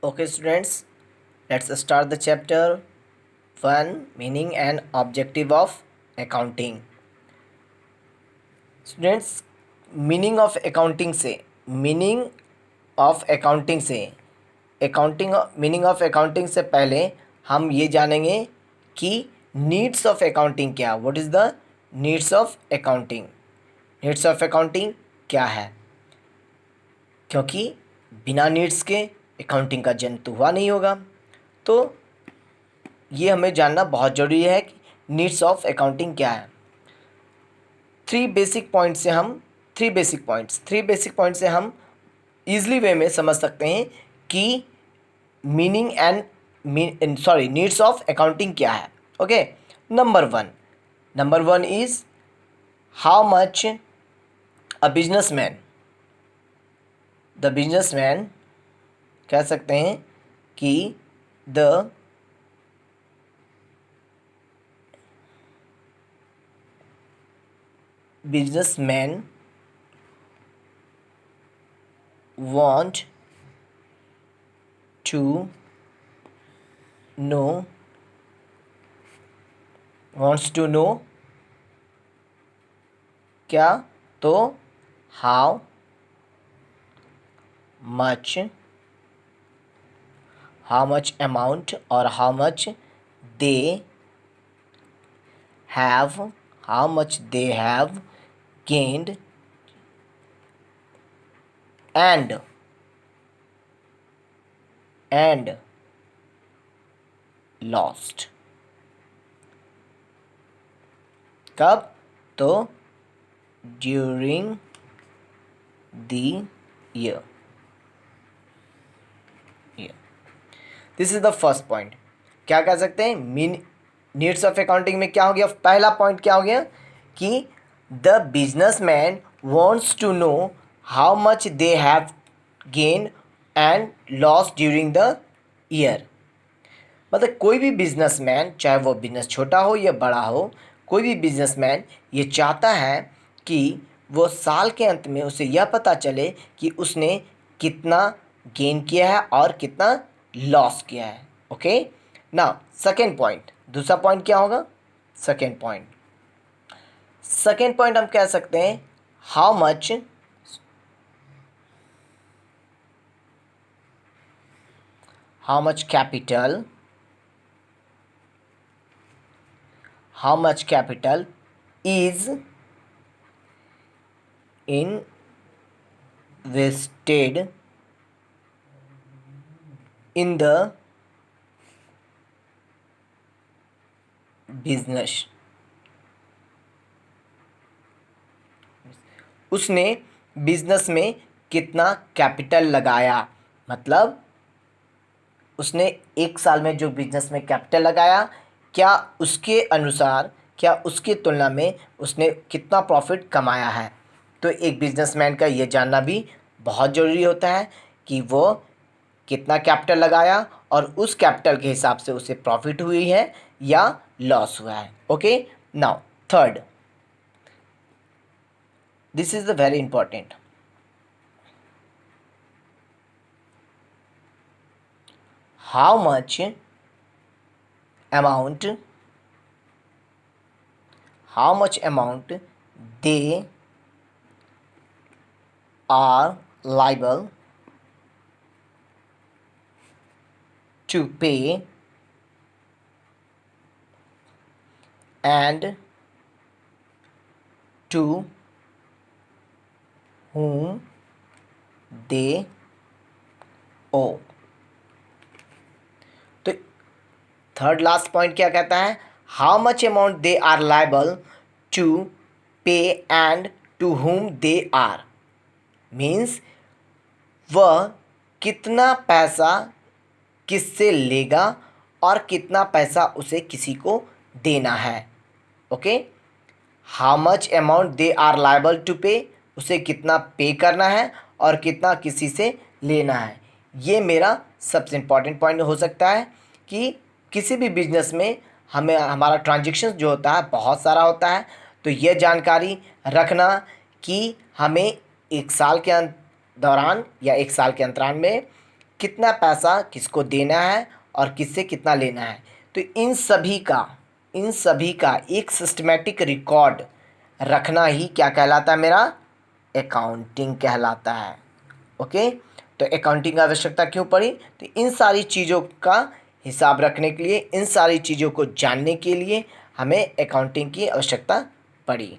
Okay, students, let's start the chapter 1 Meaning and Objective of Accounting. Students, meaning of accounting से पहले हम ये जानेंगे कि नीड्स ऑफ अकाउंटिंग क्या, what is the needs of accounting. Needs of accounting क्या है, क्योंकि बिना नीड्स के अकाउंटिंग का जन्म तो हुआ नहीं होगा। तो ये हमें जानना बहुत ज़रूरी है कि नीड्स ऑफ अकाउंटिंग क्या है। थ्री बेसिक पॉइंट से हम ईजली वे में समझ सकते हैं कि नीड्स ऑफ अकाउंटिंग क्या है। Okay, number one is how much a businessman कह सकते हैं कि the businessmen wants to know क्या, तो how much amount और how much they have gained and lost। कब, तो during the year. This is the first point. क्या कह सकते हैं, नीड्स ऑफ अकाउंटिंग में क्या हो गया, पहला पॉइंट क्या हो गया कि the businessman wants to know how much they have gain and loss during the year. मतलब कोई भी बिजनेसमैन, चाहे वो बिजनेस छोटा हो या बड़ा हो, कोई भी बिजनेसमैन ये चाहता है कि वो साल के अंत में उसे यह पता चले कि उसने कितना गेन किया है और कितना लॉस किया है। ओके, नाउ सेकेंड पॉइंट, दूसरा पॉइंट क्या होगा, सेकेंड पॉइंट हम कह सकते हैं how much capital is invested in the business। उसने बिजनेस में कितना कैपिटल लगाया, मतलब उसने एक साल में जो बिजनेस में कैपिटल लगाया, क्या उसके अनुसार, क्या उसकी तुलना में उसने कितना प्रॉफिट कमाया है। तो एक बिजनेसमैन का ये जानना भी बहुत ज़रूरी होता है कि वो कितना कैपिटल लगाया और उस कैपिटल के हिसाब से उसे प्रॉफिट हुई है या लॉस हुआ है। Okay, now third, this is the very important. How much amount they are liable to pay and to whom they owe। तो थर्ड लास्ट पॉइंट क्या कहता है, how much amount they are liable to pay and to whom they are, means वह कितना पैसा किससे लेगा और कितना पैसा उसे किसी को देना है। Okay, how much amount they are liable to pay, उसे कितना पे करना है और कितना किसी से लेना है। ये मेरा सबसे इम्पॉर्टेंट पॉइंट हो सकता है कि किसी भी बिजनेस में हमें हमारा ट्रांजैक्शन जो होता है बहुत सारा होता है, तो यह जानकारी रखना कि हमें एक साल के दौरान या एक साल के अंतराल में कितना पैसा किसको देना है और किससे कितना लेना है। तो इन सभी का एक सिस्टमेटिक रिकॉर्ड रखना ही क्या कहलाता है मेरा, अकाउंटिंग कहलाता है। ओके, तो अकाउंटिंग की आवश्यकता क्यों पड़ी, तो इन सारी चीज़ों का हिसाब रखने के लिए, इन सारी चीज़ों को जानने के लिए हमें अकाउंटिंग की आवश्यकता पड़ी।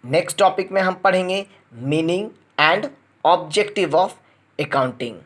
नेक्स्ट टॉपिक में हम पढ़ेंगे meaning and objective of accounting.